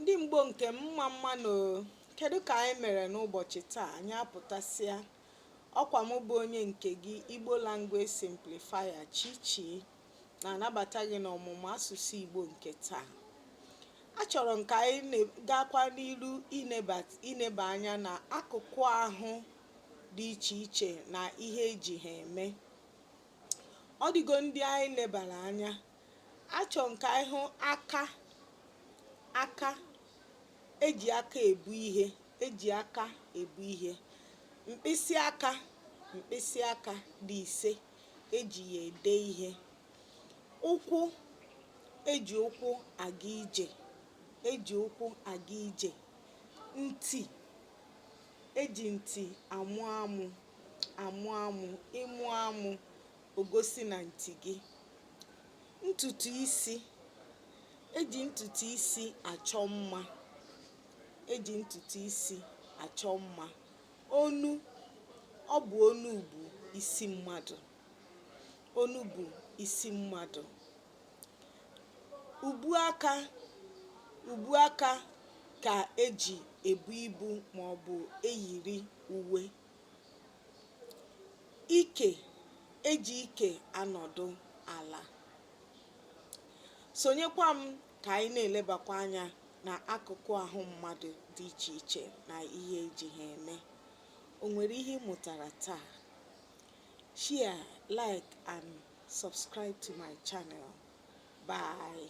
ndị mgbo nke mma mmanụ. Kedu ka anyị mere n'ụbọchị taa? Anyị apụtasịa. Ọkwa m bụ onye nke gị, Igbo Language Simplifier Chichi, na-anabata gị n'ọmụmụ asụsụ Igbo nke taa. Achọrọ m ka anyị gakwa n'ilu ineba anya na akụkụ ahụ dị iche iche na ihe eji ha eme. Ọ dịgo ndị anyị lebara anya. Achọrọ m ka anyị hụ aka eji aka ebu ihe, mkpịsị aka dị ise eji ya ede ihe, ụkwụ eji ụkwụ aga ije, ntị eji ntị amụ ịmụ amụ ogosi na ntị gị, ntutu isi eji ntutu isi achọ mma, onu, ọ bụ onu bụ isi mmadụ, ubu aka ka eji ebu ibu maọbụ eyiri uwe, eji ike anọdụ ala. Sonyekwa m ka anyị na-elebakwa anya na akụkụ ahụ mmadụ dị iche iche na ihe eji ha eme. O nwere ihe ị mụtara taa? Share, like and subscribe to my channel. Bye.